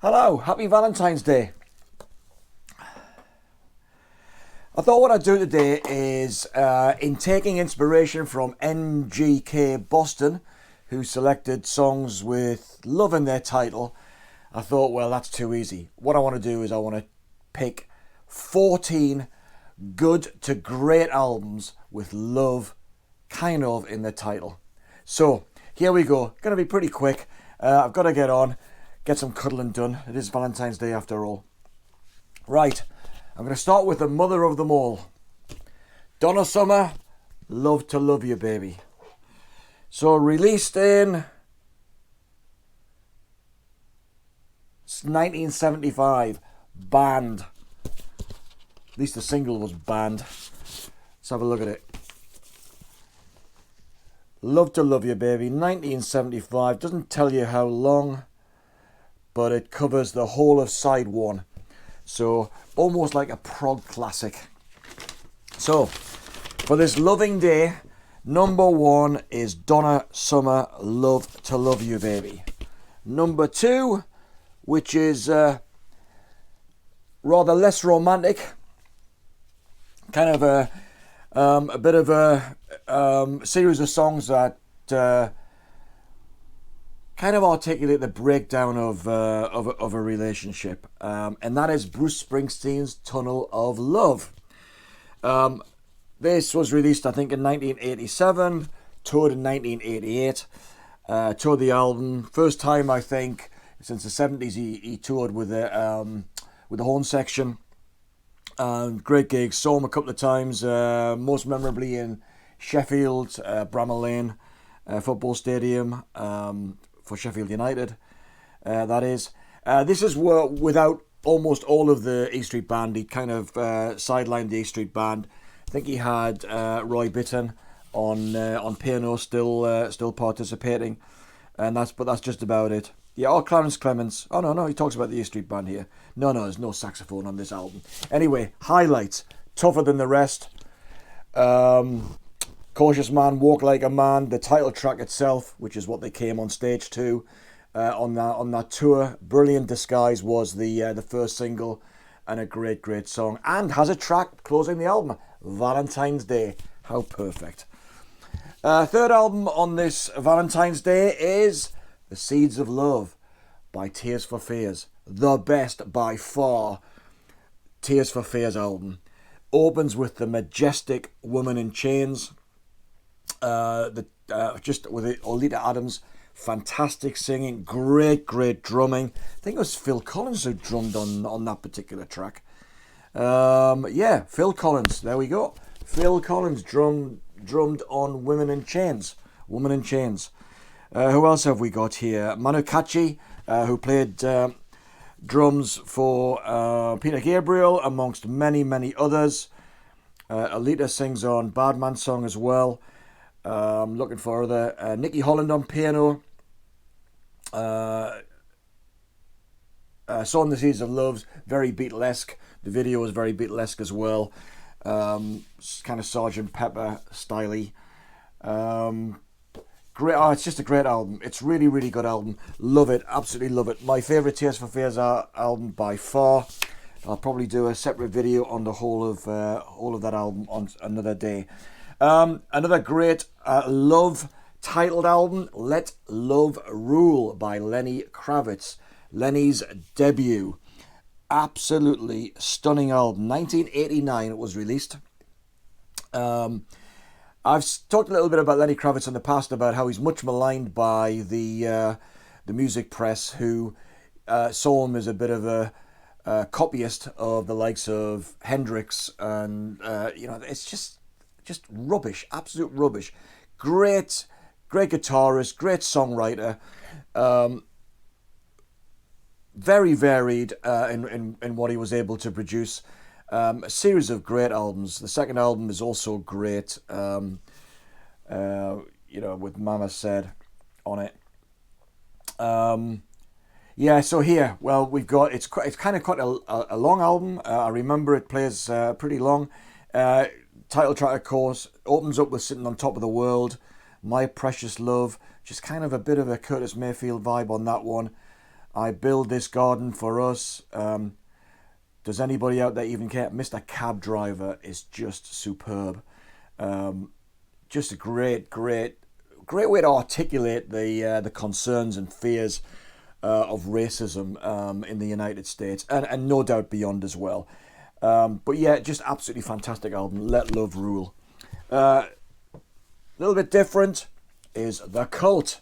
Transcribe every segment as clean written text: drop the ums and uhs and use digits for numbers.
Hello, happy Valentine's Day. I thought what I'd do today is, in taking inspiration from NGK Boston, who selected songs with love in their title, I thought, well, that's too easy. What I want to do is I want to pick 14 good to great albums with love kind of in the title. So, here we go. Going to be pretty quick. I've got to get some cuddling done. It is Valentine's Day after all. Right, I'm going to start with the mother of them all. Donna Summer, Love to Love You Baby. So released in 1975, banned. At least the single was banned. Let's have a look at it. Love to Love You Baby, 1975. Doesn't tell you how long, but it covers the whole of side one. So, almost like a prog classic. So, for this loving day, number one is Donna Summer, Love to Love You Baby. Number two, which is rather less romantic, kind of a bit of a series of songs that kind of articulate the breakdown of a relationship, and that is Bruce Springsteen's Tunnel of Love. This was released, I think, in 1987, toured in 1988, toured the album. First time, I think, since the 70s he toured with the horn section. Great gigs, saw him a couple of times, most memorably in Sheffield, Bramall Lane football stadium, for Sheffield United, that is. This is without almost all of the E Street Band. He kind of sidelined the E Street Band. I think he had Roy Bittan on piano, still participating, but that's just about it. Yeah, or Clarence Clements. Oh no, he talks about the E Street Band here. No, there's no saxophone on this album. Anyway, highlights: Tougher Than the Rest, Cautious Man, Walk Like a Man, the title track itself, which is what they came on stage to on that tour. Brilliant Disguise was the first single, and a great song, and has a track closing the album, Valentine's Day. How perfect. Third album on this Valentine's Day is The Seeds of Love by Tears for Fears. The best by far Tears for Fears album. Opens with the majestic Woman in Chains. Just with it, Olita Adams, fantastic singing, great drumming. I think it was Phil Collins who drummed on that particular track. Phil Collins, there we go. Phil Collins drummed on Woman in Chains. Who else have we got here? Manu Katché, who played drums for Peter Gabriel, amongst many others. Alita sings on Bad Man Song as well. Looking for other Nicky Holland on piano. Song The Seeds of Love, very Beatlesque. The video is very Beatlesque as well. Kind of Sgt. Pepper styley. Great. It's just a great album. It's really good album. Love it, absolutely love it. My favourite Tears for Fears album by far. I'll probably do a separate video on the whole of that album on another day. Another great love titled album, Let Love Rule by Lenny Kravitz. Lenny's debut. Absolutely stunning album. 1989 it was released. I've talked a little bit about Lenny Kravitz in the past, about how he's much maligned by the music press, who saw him as a bit of a copyist of the likes of Hendrix, and it's just rubbish, absolute rubbish. Great guitarist, great songwriter, very varied in what he was able to produce. A series of great albums. The second album is also great, with Mama Said on it. So here, well, we've got, it's kind of quite a long album. I remember it plays pretty long. Title track, of course, opens up with Sitting on Top of the World, My Precious Love, just kind of a bit of a Curtis Mayfield vibe on that one. I build this garden for us. Does anybody out there even care? Mr. Cab Driver is just superb. Just a great way to articulate the concerns and fears of racism in the United States, and no doubt beyond as well. But yeah, just absolutely fantastic album. Let Love Rule. A little bit different is The Cult,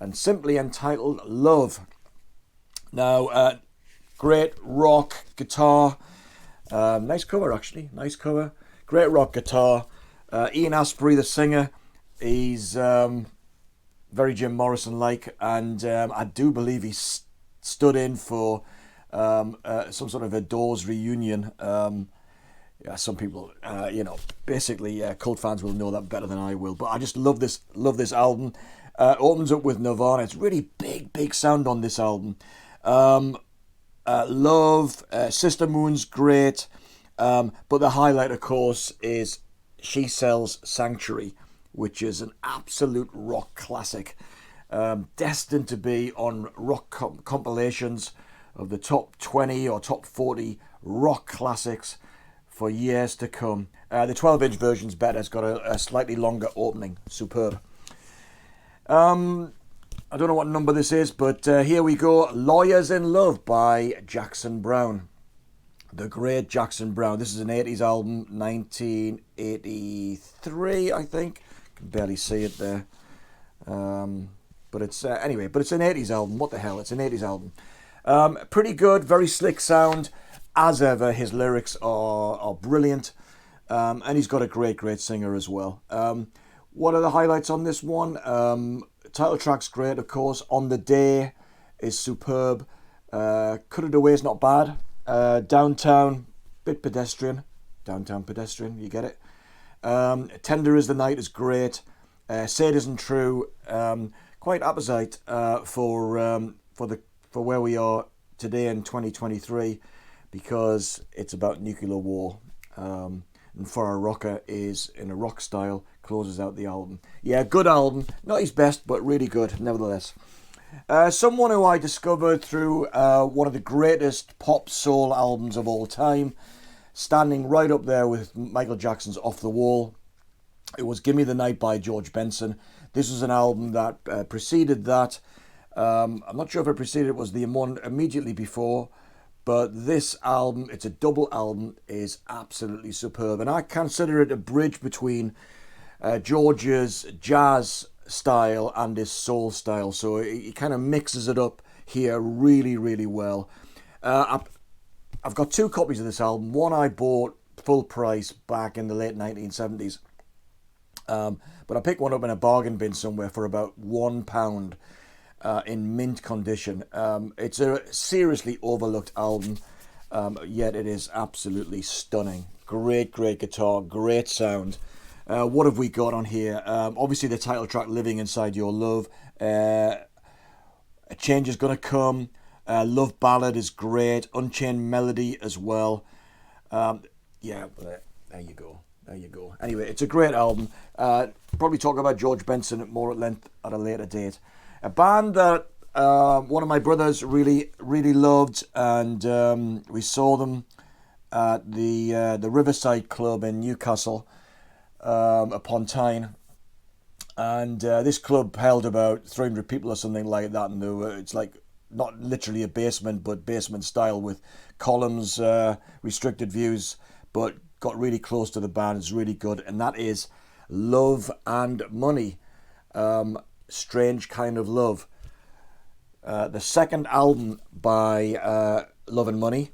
and simply entitled Love. Now, great rock guitar. Nice cover, actually. Nice cover. Great rock guitar. Ian Astbury, the singer, he's very Jim Morrison-like, and I do believe he stood in for some sort of a Doors reunion. Yeah, some people, basically Cult fans will know that better than I will. But I just love this album. Opens up with Nirvana. It's really big sound on this album. Love, Sister Moon's great, but the highlight, of course, is She Sells Sanctuary, which is an absolute rock classic, destined to be on rock compilations of the top 20 or top 40 rock classics for years to come. The 12-inch version's better. It's got a slightly longer opening. Superb. I don't know what number this is, but here we go. Lawyers in Love by Jackson Browne. The great Jackson Browne. This is an 80s album, 1983, I think. I can barely see it there. But it's anyway, but it's an 80s album. What the hell? It's an 80s album. Pretty good, very slick sound. As ever, his lyrics are brilliant. And he's got a great singer as well. What are the highlights on this one? Title track's great, of course. On the Day is superb. Cut It Away is not bad. Downtown, bit pedestrian. Downtown pedestrian, you get it. Tender as the Night is great. Say It Isn't True. Quite apposite for where we are today in 2023, because it's about nuclear war. And For a Rocker is in a rock style, closes out the album. Yeah, good album. Not his best, but really good, nevertheless. Someone who I discovered through one of the greatest pop soul albums of all time, standing right up there with Michael Jackson's Off the Wall. It was Gimme the Night by George Benson. This was an album that preceded that. I'm not sure if it preceded it was the one immediately before, but this album, it's a double album, is absolutely superb. And I consider it a bridge between George's jazz style and his soul style. So he kind of mixes it up here really well. I've got two copies of this album. One I bought full price back in the late 1970s. But I picked one up in a bargain bin somewhere for about £1 in mint condition. It's a seriously overlooked album, yet it is absolutely stunning. Great guitar, great sound. What have we got on here? Obviously the title track, Living Inside Your Love. A Change Is Gonna Come. Love Ballad is great. Unchained Melody as well. Yeah, there you go. Anyway, it's a great album. Probably talk about George Benson more at length at a later date. A band that one of my brothers really loved, and we saw them at the Riverside Club in Newcastle upon Tyne. And this club held about 300 people or something like that, and it's like not literally a basement, but basement style with columns, restricted views, but got really close to the band. It's really good, and that is Love and Money. Strange Kind of Love. The second album by Love and Money,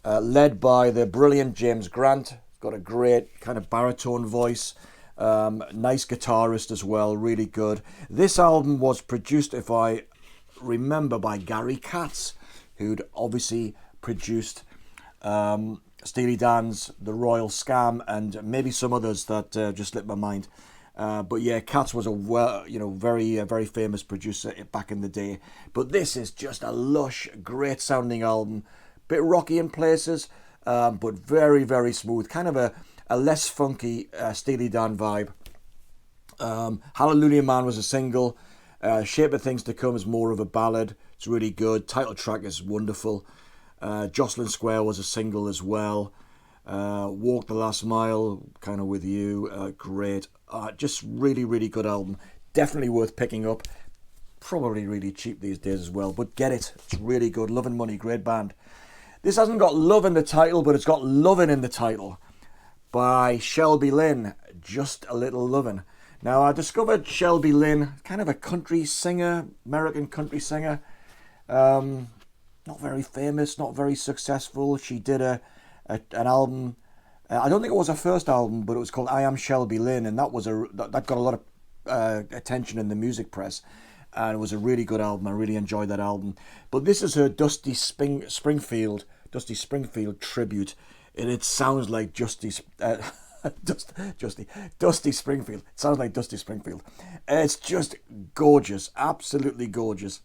led by the brilliant James Grant. Got a great kind of baritone voice. Nice guitarist as well, really good. This album was produced, if I remember, by Gary Katz, who'd obviously produced Steely Dan's The Royal Scam and maybe some others that just slipped my mind. But yeah, Katz was a very famous producer back in the day. But this is just a lush, great sounding album. Bit rocky in places, but very smooth. Kind of a less funky Steely Dan vibe. Hallelujah Man was a single. Shape of Things to Come is more of a ballad. It's really good. Title track is wonderful. Jocelyn Square was a single as well. Walk the Last Mile, kind of with you, great. Just really, really good album. Definitely worth picking up. Probably really cheap these days as well, but get it. It's really good. Love and Money, great band. This hasn't got love in the title, but it's got lovin' in the title by Shelby Lynne, Just a Little Lovin'. Now, I discovered Shelby Lynne, kind of a country singer, American country singer. Not very famous, not very successful. She did an album. I don't think it was her first album, but it was called I Am Shelby Lynne, and that got a lot of attention in the music press. And it was a really good album. I really enjoyed that album. But this is her Dusty Springfield tribute, and it sounds like Dusty Springfield. It sounds like Dusty Springfield. It's just gorgeous, absolutely gorgeous.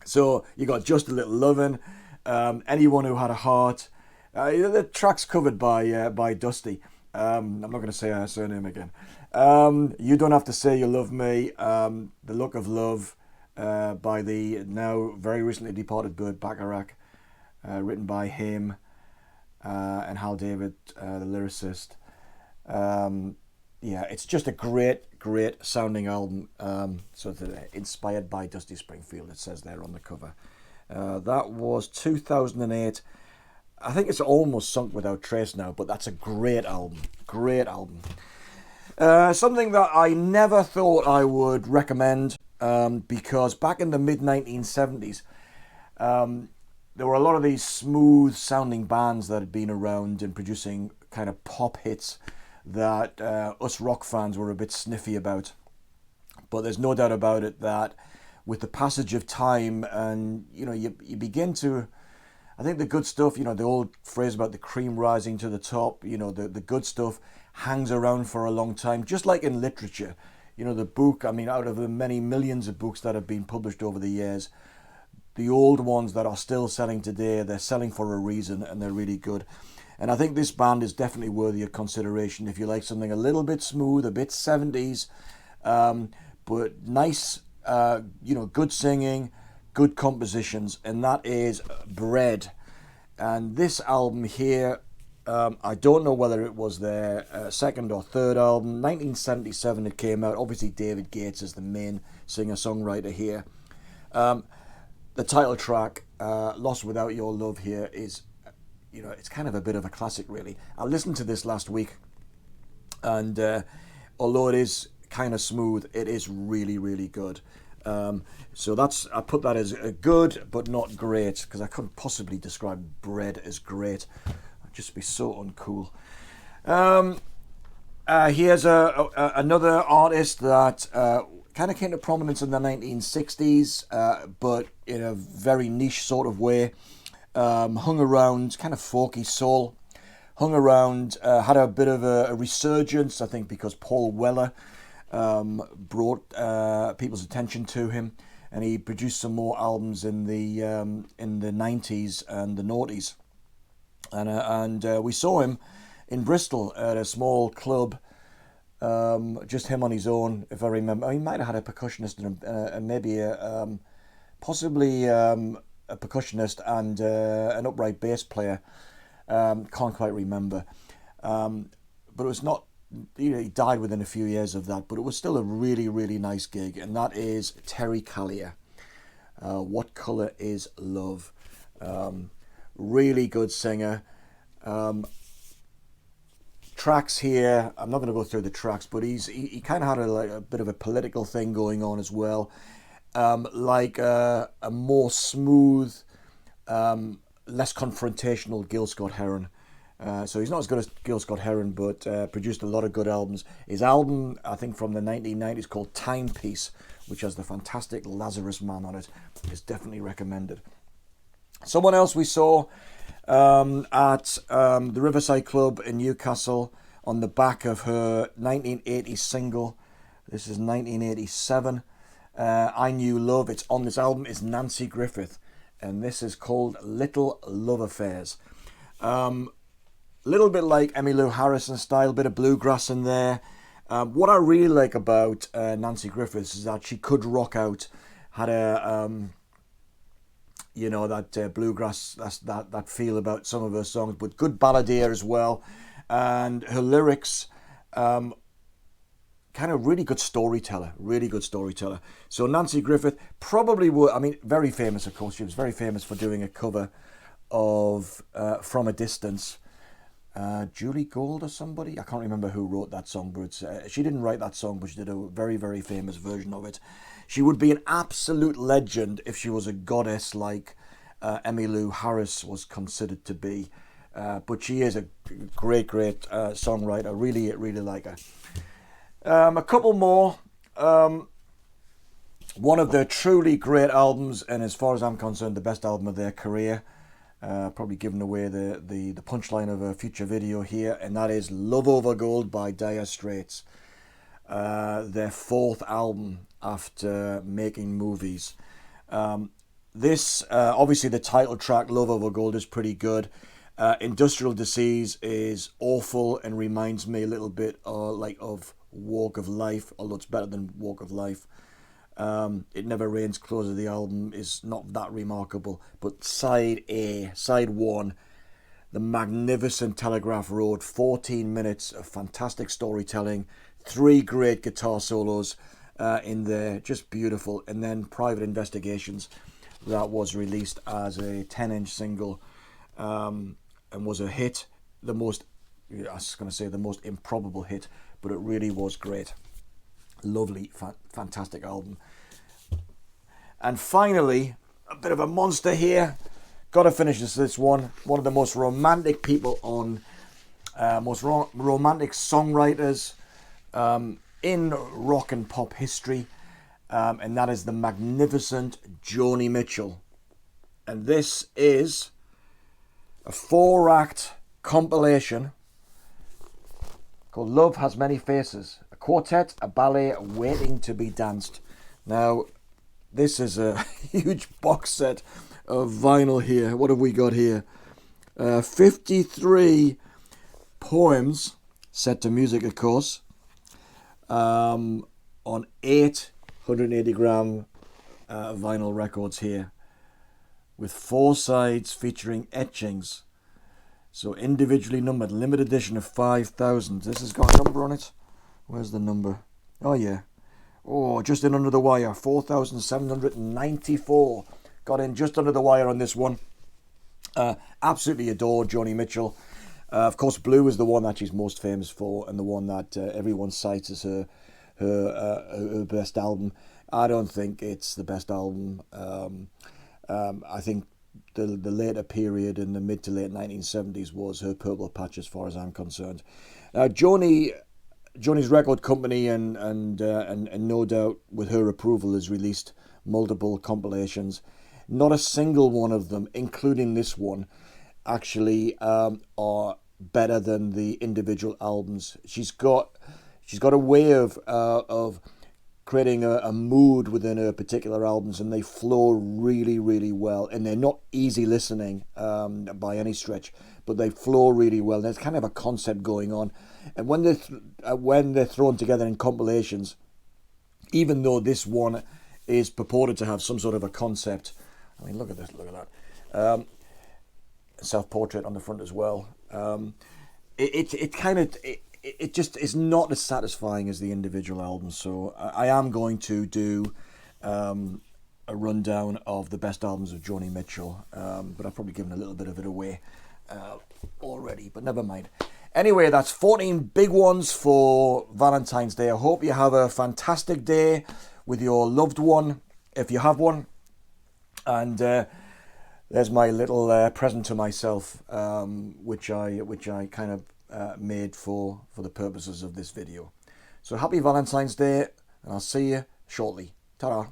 So you got Just a Little Lovin', Anyone Who Had a Heart. The track's covered by Dusty. I'm not going to say her surname again. You Don't Have to Say You Love Me. The Look of Love by the now very recently departed Burt Bacharach, written by him and Hal David, the lyricist. Yeah, it's just a great sounding album. So inspired by Dusty Springfield, it says there on the cover. That was 2008. I think it's almost sunk without trace now, but that's a great album. Great album. Something that I never thought I would recommend, because back in the mid-1970s, there were a lot of these smooth sounding bands that had been around and producing kind of pop hits that us rock fans were a bit sniffy about. But there's no doubt about it that with the passage of time, and you begin to, I think the good stuff, the old phrase about the cream rising to the top, the good stuff hangs around for a long time, just like in literature. The book, out of the many millions of books that have been published over the years, the old ones that are still selling today, they're selling for a reason, and they're really good. And I think this band is definitely worthy of consideration if you like something a little bit smooth, a bit 70s, but nice, good singing, good compositions, and that is Bread. And this album here, I don't know whether it was their second or third album. 1977 it came out. Obviously David Gates is the main singer-songwriter here. The title track, Lost Without Your Love, here is, it's kind of a bit of a classic, really. I listened to this last week, and although it is kind of smooth, it is really, really good. So I put that as a good but not great, because I couldn't possibly describe Bread as great. I'd just be so uncool. Here's another artist that kind of came to prominence in the 1960s, but in a very niche sort of way. Hung around, kind of folky soul. Hung around, had a bit of a resurgence, I think, because Paul Weller brought people's attention to him, and he produced some more albums in the 90s and the noughties, and we saw him in Bristol at a small club, just him on his own, if I remember. He might have had a percussionist and maybe possibly a percussionist and an upright bass player. Can't quite remember, but it was not. He died within a few years of that, but it was still a really, really nice gig, and that is Terry Callier. What Colour Is Love? Really good singer. Tracks here, I'm not going to go through the tracks, but he kind of had a bit of a political thing going on as well, like a more smooth, less confrontational Gil Scott-Heron. So he's not as good as Gil Scott-Heron, but produced a lot of good albums. His album, I think from the 1990s, called Timepiece, which has the fantastic Lazarus Man on it, is definitely recommended. Someone else we saw at the Riverside Club in Newcastle on the back of her 1980 single. This is 1987. I Knew Love. It's on this album. Is Nancy Griffith, and this is called Little Love Affairs. Little bit like Emmylou Harrison style, bit of bluegrass in there. What I really like about Nancy Griffiths is that she could rock out. Had a you know, that bluegrass, that feel about some of her songs, but good balladeer as well. And her lyrics, kind of really good storyteller, really good storyteller. So Nancy Griffith probably would, I mean, very famous, of course. She was very famous for doing a cover of From a Distance. Julie Gold or somebody, I can't remember who wrote that song, but she didn't write that song, but she did a very, very famous version of it. She would be an absolute legend if she was a goddess like Emmylou Harris was considered to be. But she is a great, great songwriter. Really, really like her. A couple more. One of their truly great albums, and as far as I'm concerned, the best album of their career. Probably giving away the punchline of a future video here, and that is Love Over Gold by Dire Straits. Their fourth album after making movies. This, obviously the title track, Love Over Gold, is pretty good. Industrial Disease is awful and reminds me a little bit of Walk of Life, although it's better than Walk of Life. It Never Rains closer the album is not that remarkable, but side A, side one, the magnificent Telegraph Road, 14 minutes of fantastic storytelling, 3 great guitar solos in there, just beautiful. And then Private Investigations, that was released as a 10-inch single and was a hit. I was going to say the most improbable hit, but it really was great. Lovely, fantastic album. And finally, a bit of a monster here. Got to finish this one. One of the most romantic people on, romantic songwriters in rock and pop history. And that is the magnificent Joni Mitchell. And this is a 4-act compilation called Love Has Many Faces. A quartet, a ballet waiting to be danced. Now, this is a huge box set of vinyl here. What have we got here? 53 poems, set to music, of course, on 880 gram vinyl records here, with 4 sides featuring etchings. So individually numbered, limited edition of 5,000. This has got a number on it. Where's the number? Oh yeah. Oh, just in under the wire. 4,794. Got in just under the wire on this one. Absolutely adore Joni Mitchell. Of course, Blue is the one that she's most famous for, and the one that everyone cites as her best album. I don't think it's the best album. I think the later period in the mid to late 1970s was her purple patch, as far as I'm concerned. Joni's record company and no doubt with her approval has released multiple compilations. Not a single one of them, including this one, actually are better than the individual albums. She's got a way of creating a mood within her particular albums, and they flow really, really well. And they're not easy listening by any stretch, but they flow really well. There's kind of a concept going on, and when they're thrown together in compilations, even though this one is purported to have some sort of a concept. I mean, look at this, look at that. Self-portrait on the front as well. It just is not as satisfying as the individual albums. So I am going to do a rundown of the best albums of Joni Mitchell, but I've probably given a little bit of it away already, but never mind. Anyway, that's 14 big ones for Valentine's Day. I hope you have a fantastic day with your loved one, if you have one. And there's my little present to myself, which I kind of made for the purposes of this video. So happy Valentine's Day, and I'll see you shortly. Ta-ra.